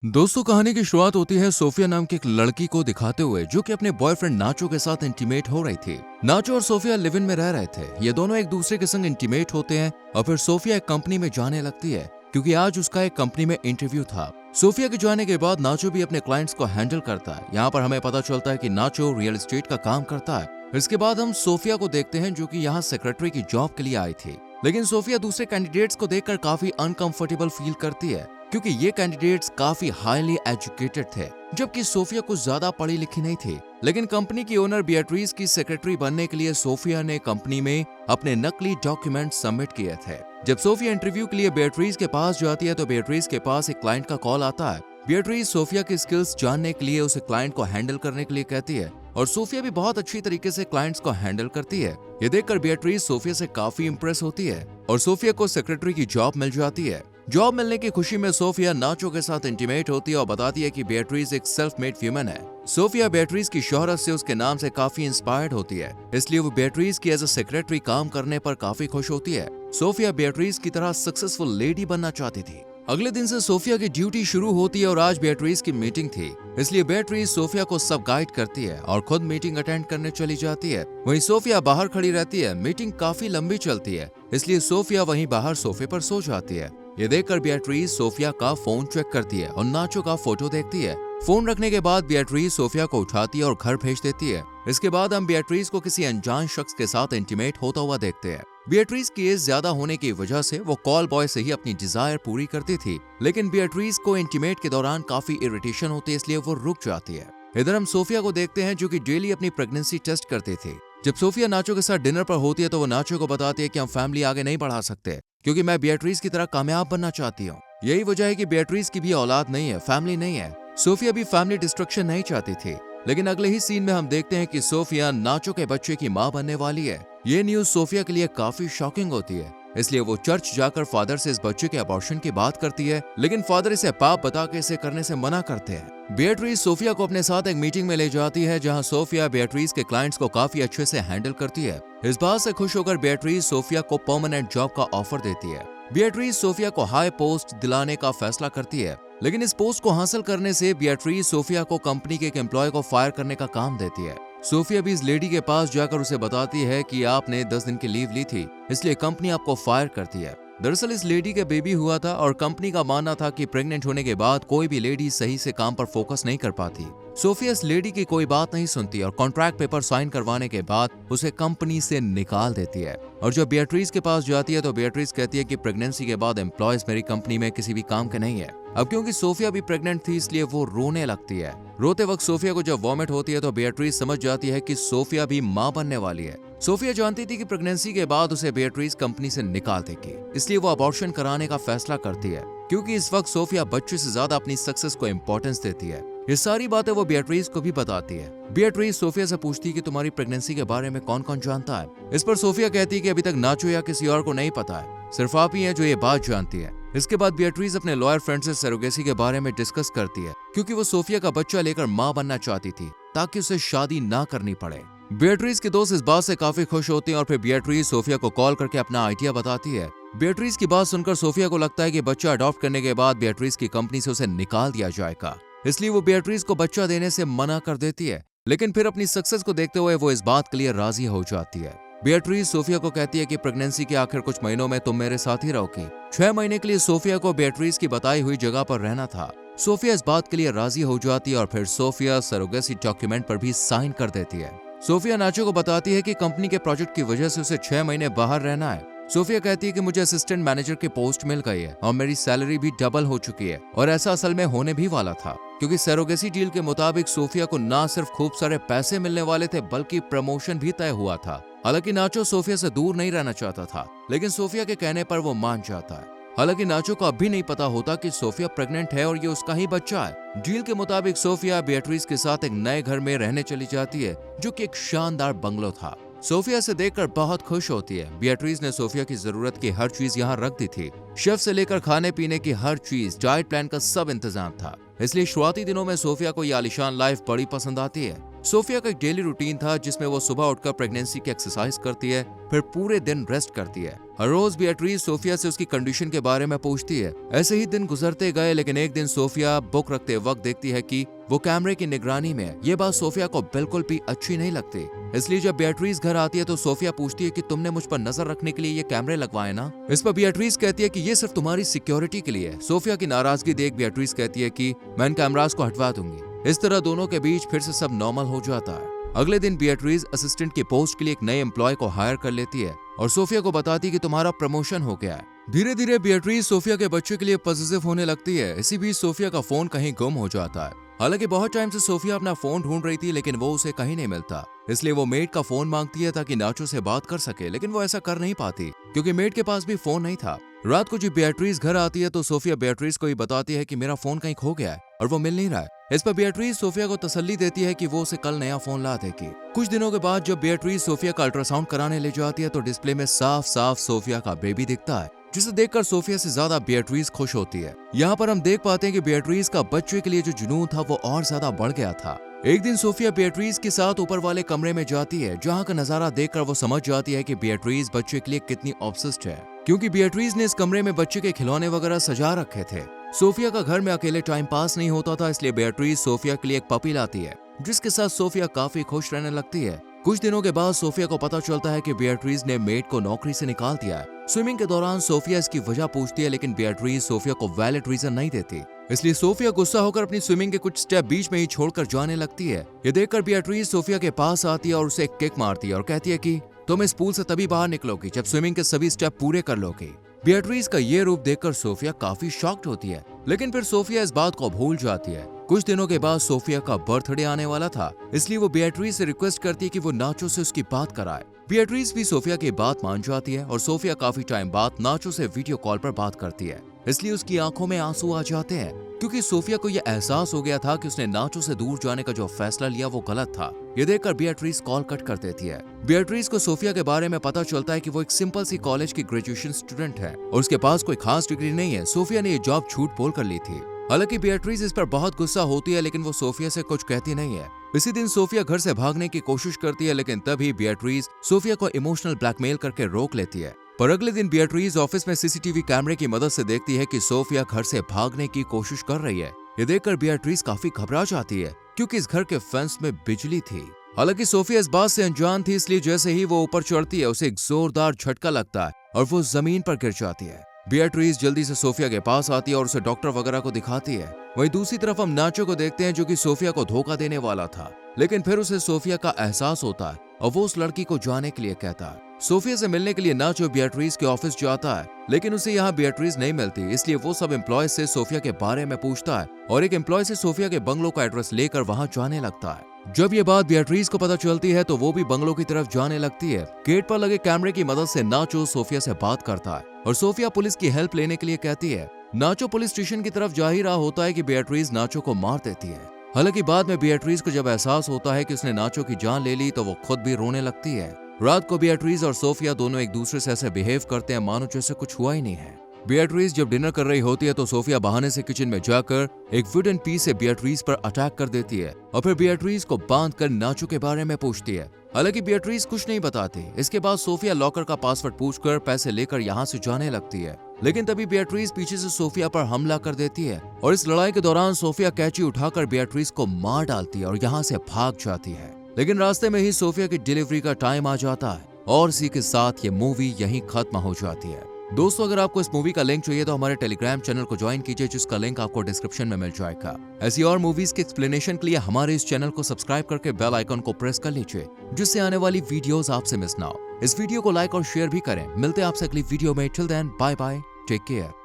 दोस्तों, कहानी की शुरुआत होती है सोफिया नाम की एक लड़की को दिखाते हुए जो कि अपने बॉयफ्रेंड नाचो के साथ इंटीमेट हो रही थी। नाचो और सोफिया लिव इन में रह रहे थे। ये दोनों एक दूसरे के संग इंटीमेट होते हैं और फिर सोफिया एक कंपनी में जाने लगती है क्योंकि आज उसका एक कंपनी में इंटरव्यू था। सोफिया के जाने के बाद नाचो भी अपने क्लाइंट्स को हैंडल करता है। यहाँ पर हमें पता चलता है कि नाचो रियल एस्टेट का काम करता है। इसके बाद हम सोफिया को देखते हैं जो कि यहाँ सेक्रेटरी की जॉब के लिए आई थी। लेकिन सोफिया दूसरे कैंडिडेट्स को देखकर काफी अनकंफर्टेबल फील करती है क्योंकि ये कैंडिडेट्स काफी हाईली एजुकेटेड थे, जबकि सोफिया कुछ ज्यादा पढ़ी लिखी नहीं थी। लेकिन कंपनी की ओनर बियाट्रीज की सेक्रेटरी बनने के लिए सोफिया ने कंपनी में अपने नकली डॉक्यूमेंट सबमिट किए थे। जब सोफिया इंटरव्यू के लिए बियाट्रीज के पास जाती है तो बियाट्रीज के पास एक क्लाइंट का कॉल आता है। बियाट्रीज सोफिया की स्किल्स जानने के लिए उसे क्लाइंट को हैंडल करने के लिए कहती है और सोफिया भी बहुत अच्छी तरीके से क्लाइंट्स को हैंडल करती है। ये देखकर बियाट्रीज सोफिया से काफी इंप्रेस होती है और सोफिया को सेक्रेटरी की जॉब मिल जाती है। जॉब मिलने की खुशी में सोफिया नाचो के साथ इंटीमेट होती है और बताती है कि बियाट्रीज एक सेल्फ मेड वुमन है। सोफिया बियाट्रीज की शोहरत से उसके नाम से काफी इंस्पायर्ड होती है, इसलिए वो बियाट्रीज की एज अ सेक्रेटरी काम करने पर काफी खुश होती है। सोफिया बियाट्रीज की तरह सक्सेसफुल लेडी बनना चाहती थी। अगले दिन से सोफिया की ड्यूटी शुरू होती है और आज बियाट्रीज की मीटिंग थी, इसलिए बियाट्रीज सोफिया को सब गाइड करती है और खुद मीटिंग अटेंड करने चली जाती है। वहीं सोफिया बाहर खड़ी रहती है। मीटिंग काफी लंबी चलती है, इसलिए सोफिया वहीं बाहर सोफे पर सो जाती है। ये देखकर बियाट्रीज सोफिया का फोन चेक करती है और नाचो का फोटो देखती है। फोन रखने के बाद बियाट्रीज सोफिया को उठाती है और घर भेज देती है। इसके बाद हम बियाट्रीज को किसी अनजान शख्स के साथ इंटीमेट होता हुआ देखते हैं। बियाट्रीज की एज ज्यादा होने की वजह से वो कॉल बॉय से ही अपनी डिजायर पूरी करती थी, लेकिन बियाट्रीज को इंटीमेट के दौरान काफी इरिटेशन होती है, इसलिए वो रुक जाती है। इधर हम सोफिया को देखते हैं जो कि डेली अपनी प्रेगनेंसी टेस्ट करती थी। जब सोफिया नाचो के साथ डिनर पर होती है तो वो नाचो को बताती है कि हम फैमिली आगे नहीं बढ़ा सकते क्योंकि मैं बियाट्रीज की तरह कामयाब बनना चाहती हूँ। यही वजह है कि बियाट्रीज की भी औलाद नहीं है, फैमिली नहीं है। सोफिया भी फैमिली डिस्ट्रक्शन नहीं चाहती थी। लेकिन अगले ही सीन में हम देखते हैं कि सोफिया नाचो के बच्चे की मां बनने वाली है। ये न्यूज सोफिया के लिए काफी शॉकिंग होती है, इसलिए वो चर्च जाकर फादर से इस बच्चे के अबॉर्शन की बात करती है, लेकिन फादर इसे पाप बता के इसे करने से मना करते हैं। बियाट्रीज सोफिया को अपने साथ एक मीटिंग में ले जाती है जहां सोफिया बियाट्रीज के क्लाइंट्स को काफी अच्छे से हैंडल करती है। इस बात से खुश होकर बियाट्रीज सोफिया को परमानेंट जॉब का ऑफर देती है। बियाट्रीज सोफिया को हाई पोस्ट दिलाने का फैसला करती है, लेकिन इस पोस्ट को हासिल करने से बियाट्रीज सोफिया को कंपनी के एक एम्प्लॉय को फायर करने का काम देती है। सोफिया भी इस लेडी के पास जाकर उसे बताती है कि आपने 10 दिन की लीव ली थी, इसलिए कंपनी आपको फायर करती है। दरअसल इस लेडी के बेबी हुआ था और कंपनी का मानना था कि प्रेग्नेंट होने के बाद कोई भी लेडी सही से काम पर फोकस नहीं कर पाती। सोफिया इस लेडी की कोई बात नहीं सुनती और कॉन्ट्रैक्ट पेपर साइन करवाने के बाद उसे कंपनी से निकाल देती है। और जब बियाट्रीज के पास जाती है तो बियाट्रीज कहती है कि प्रेगनेंसी के बाद एम्प्लॉयज मेरी कंपनी में किसी भी काम के नहीं है। अब क्योंकि सोफिया भी प्रेग्नेंट थी इसलिए वो रोने लगती है। रोते वक्त सोफिया को जब वॉमिट होती है तो बियाट्रीज समझ जाती है कि सोफिया भी मां बनने वाली है। सोफिया जानती थी कि प्रेगनेंसी के बाद उसे बियाट्रीज कंपनी से निकाल देगी, इसलिए वो अबॉर्शन कराने का फैसला करती है क्योंकि इस वक्त सोफिया बच्चे से ज्यादा अपनी सक्सेस को इंपॉर्टेंस देती है। ये सारी बातें वो बियाट्रीज को भी बताती है। बियाट्रीज सोफिया से पूछती है कि तुम्हारी प्रेगनेंसी के बारे में कौन कौन जानता है। इस पर सोफिया कहती है कि अभी तक नाचो या किसी और को नहीं पता है, सिर्फ आप ही हैं जो ये बात जानती है। इसके बाद बियाट्रीज अपने लॉयर फ्रेंड से सरोगेसी के बारे में डिस्कस करती है क्योंकि वो सोफिया का बच्चा लेकर मां बनना चाहती थी ताकि उसे शादी ना करनी पड़े। बियाट्रीज के दोस्त इस बात से काफी खुश होते हैं और फिर बियाट्रीज सोफिया को कॉल करके अपना आइडिया बताती है। बियाट्रीज की बात सुनकर सोफिया को लगता है कि बच्चा अडॉप्ट करने के बाद बियाट्रीज की कंपनी से उसे निकाल दिया जाएगा, इसलिए वो बियाट्रीज को बच्चा देने से मना कर देती है। लेकिन फिर अपनी सक्सेस को देखते हुए वो इस बात के लिए राजी हो जाती है। बियाट्रीज सोफिया को कहती है कि प्रेगनेंसी के आखिर कुछ महीनों में तुम मेरे साथ ही रहोगी। 6 महीने के लिए सोफिया को बियाट्रीज की बताई हुई जगह पर रहना था। सोफिया इस बात के लिए राजी हो जाती है और फिर सोफिया सरोगेसी डॉक्यूमेंट पर भी साइन कर देती है। सोफिया नाचो को बताती है कि कंपनी के प्रोजेक्ट की वजह से उसे 6 महीने बाहर रहना है। सोफिया कहती है कि मुझे असिस्टेंट मैनेजर की पोस्ट मिल गई है और मेरी सैलरी भी डबल हो चुकी है, और ऐसा असल में होने भी वाला था क्योंकि सरोगेसी डील के मुताबिक सोफिया को ना सिर्फ खूब सारे पैसे मिलने वाले थे बल्कि प्रमोशन भी तय हुआ था। हालांकि नाचो सोफिया से दूर नहीं रहना चाहता था, लेकिन सोफिया के कहने पर वो मान जाता है। हालांकि नाचो को अब भी नहीं पता होता कि सोफिया प्रेग्नेंट है और ये उसका ही बच्चा है। डील के मुताबिक सोफिया बियाट्रीज के साथ एक नए घर में रहने चली जाती है जो कि एक शानदार बंगलो था। सोफिया से देखकर बहुत खुश होती है। बियाट्रीज ने सोफिया की जरूरत की हर चीज यहाँ रख दी थी। शेफ से लेकर खाने पीने की हर चीज, डाइट प्लान का सब इंतजाम था, इसलिए शुरुआती दिनों में सोफिया को ये आलीशान लाइफ बड़ी पसंद आती है। सोफिया का एक डेली रूटीन था जिसमें वो सुबह उठकर प्रेगनेंसी की एक्सरसाइज करती है, फिर पूरे दिन रेस्ट करती है। हर रोज बीएट्रीज सोफिया से उसकी कंडीशन के बारे में पूछती है। ऐसे ही दिन गुजरते गए, लेकिन एक दिन सोफिया बुक रखते वक्त देखती है कि वो कैमरे की निगरानी में है। ये बात सोफिया को बिल्कुल भी अच्छी नहीं लगती। इसलिए जब बीएट्रीज घर आती है तो सोफिया पूछती है कि तुमने मुझ पर नजर रखने के लिए ये कैमरे लगवाए ना। इस पर बीएट्रीज कहती है कि ये सिर्फ तुम्हारी सिक्योरिटी के लिए है। सोफिया की नाराजगी देख बीएट्रीज कहती है कि मैं इन कैमरास को हटवा दूंगी। इस तरह दोनों के बीच फिर से सब नॉर्मल हो जाता है। अगले दिन बीएट्रीज असिस्टेंट की पोस्ट के लिए एक नए एम्प्लॉय को हायर कर लेती है और सोफिया को बताती है कि तुम्हारा प्रमोशन हो गया है। धीरे धीरे बीएट्रीज सोफिया के बच्चे के लिए पॉजिटिव होने लगती है। इसी बीच सोफिया का फोन कहीं गुम हो जाता है। हालांकि बहुत टाइम से सोफिया अपना फोन ढूंढ रही थी, लेकिन वो उसे कहीं नहीं मिलता। इसलिए वो मेड का फोन मांगती है ताकि नाचो से बात कर सके, लेकिन वो ऐसा कर नहीं पाती क्योंकि मेड के पास भी फोन नहीं था। रात को जब बीएट्रीज घर आती है तो सोफिया बीएट्रीज को ही बताती है कि मेरा फोन कहीं खो गया है और वो मिल नहीं रहा है। इस पर बीएट्रीज सोफिया को तसल्ली देती है कि वो उसे कल नया फोन ला देगी। कुछ दिनों के बाद जब बीएट्रीज सोफिया का अल्ट्रासाउंड कराने ले जाती है तो डिस्प्ले में साफ साफ सोफिया का बेबी दिखता है, जिसे देखकर सोफिया से ज्यादा बीएट्रीज खुश होती है। यहाँ पर हम देख पाते हैं कि बीएट्रीज का बच्चे के लिए जो जुनून था वो और ज्यादा बढ़ गया था। एक दिन सोफिया बीएट्रीज के साथ ऊपर वाले कमरे में जाती है, जहाँ का नजारा देखकर वो समझ जाती है कि बीएट्रीज बच्चे के लिए कितनी ऑब्सेस्ड है, क्योंकि बीएट्रीज ने इस कमरे में बच्चे के खिलौने वगैरह सजा रखे थे। सोफिया का घर में अकेले टाइम पास नहीं होता था, इसलिए बीएट्रीज सोफिया के लिए एक पपी लाती है, जिसके साथ सोफिया काफी खुश रहने लगती है। कुछ दिनों के बाद सोफिया को पता चलता है कि बीएट्रीज ने मेड को नौकरी से निकाल दिया है। स्विमिंग के दौरान सोफिया इसकी वजह पूछती है, लेकिन बीएट्रीज सोफिया को वैलिड रीजन नहीं देती। इसलिए सोफिया गुस्सा होकर अपनी स्विमिंग के कुछ स्टेप बीच में ही छोड़कर जाने लगती है। ये देखकर बीएट्रीज सोफिया के पास आती है और उसे एक किक मारती है और कहती है कि तुम इस पूल से तभी बाहर निकलोगी जब स्विमिंग के सभी स्टेप पूरे कर लोगी। बीएट्रीज का ये रूप देखकर सोफिया काफी शॉक्ड होती है, लेकिन फिर सोफिया इस बात को भूल जाती है। कुछ दिनों के बाद सोफिया का बर्थडे आने वाला था, इसलिए वो बीएट्रीज से रिक्वेस्ट करती है कि वो नाचो से उसकी बात कराए। बीएट्रीज भी सोफिया की बात मान जाती है और सोफिया काफी टाइम बाद नाचो से वीडियो कॉल पर बात करती है। इसलिए उसकी आंखों में आंसू आ जाते हैं, क्योंकि सोफिया को यह एहसास हो गया था कि उसने नाचो से दूर जाने का जो फैसला लिया वो गलत था। ये देखकर बीएट्रीज कॉल कट कर देती है। बीएट्रीज को सोफिया के बारे में पता चलता है कि वो एक सिंपल सी कॉलेज की ग्रेजुएशन स्टूडेंट है और उसके पास कोई खास डिग्री नहीं है। सोफिया ने ये जॉब झूठ बोल कर ली थी। हालांकि बीएट्रीज इस पर बहुत गुस्सा होती है, लेकिन वो सोफिया से कुछ कहती नहीं है। इसी दिन सोफिया घर से भागने की कोशिश करती है, लेकिन तभी बीएट्रीज सोफिया को इमोशनल ब्लैकमेल करके रोक लेती है। पर अगले दिन बीएट्रीज ऑफिस में सीसीटीवी कैमरे की मदद से देखती है कि सोफिया घर से भागने की कोशिश कर रही है। ये देखकर बीएट्रीज काफी घबरा जाती है, क्योंकि इस घर के फेंस में बिजली थी। हालांकि सोफिया इस बात से अनजान थी, इसलिए जैसे ही वो ऊपर चढ़ती है उसे एक जोरदार झटका लगता है और वो जमीन पर गिर जाती है। बीएट्रीज जल्दी से सोफिया के पास आती है और उसे डॉक्टर वगैरह को दिखाती है। वहीं दूसरी तरफ हम नाचो को देखते हैं, जो कि सोफिया को धोखा देने वाला था, लेकिन फिर उसे सोफिया का एहसास होता है और वो उस लड़की को जाने के लिए कहता है। सोफिया से मिलने के लिए नाचो बीएट्रीज के ऑफिस जाता है, लेकिन उसे यहाँ बीएट्रीज नहीं मिलती, इसलिए वो सब एम्प्लॉय से सोफिया के बारे में पूछता है और एक एम्प्लॉय से सोफिया के बंगलो का एड्रेस लेकर वहाँ जाने लगता है। जब ये बात बीएट्रीज को पता चलती है तो वो भी बंगलो की तरफ जाने लगती है। गेट पर लगे कैमरे की मदद से नाचो सोफिया से बात करता है और सोफिया पुलिस की हेल्प लेने के लिए कहती है। नाचो पुलिस स्टेशन की तरफ जा ही रहा होता है कि बीएट्रीज नाचो को मार देती है। हालांकि बाद में बीएट्रीज को जब एहसास होता है कि उसने नाचो की जान ले ली तो वो खुद भी रोने लगती है। रात को बीएट्रीज और सोफिया दोनों एक दूसरे से ऐसे बिहेव करते हैं मानो जैसे कुछ हुआ ही नहीं है। बीएट्रीज जब डिनर कर रही होती है तो सोफिया बहाने से किचन में जाकर एक वुडन पीस से बीएट्रीज पर अटैक कर देती है और फिर बीएट्रीज को बांधकर नाचो के बारे में पूछती है। हालांकि बीएट्रीज कुछ नहीं बताती। इसके बाद सोफिया लॉकर का पासवर्ड पूछकर पैसे लेकर यहाँ से जाने लगती है, लेकिन तभी बीएट्रीज पीछे से सोफिया पर हमला कर देती है और इस लड़ाई के दौरान सोफिया कैंची उठाकर बीएट्रीज को मार डालती है और यहाँ से भाग जाती है। लेकिन रास्ते में ही सोफिया की डिलीवरी का टाइम आ जाता है और इसी के साथ ये मूवी यहीं खत्म हो जाती है। दोस्तों, अगर आपको इस मूवी का लिंक चाहिए तो हमारे टेलीग्राम चैनल को ज्वाइन कीजिए, जिसका लिंक आपको डिस्क्रिप्शन में मिल जाएगा। ऐसी और मूवीज के एक्सप्लेनेशन के लिए हमारे इस चैनल को सब्सक्राइब करके बेल आइकन को प्रेस कर लीजिए, जिससे आने वाली वीडियोस आपसे मिस ना हो। इस वीडियो को लाइक और शेयर भी करें। मिलते हैं आपसे अगली वीडियो में। Till then, bye bye, take care.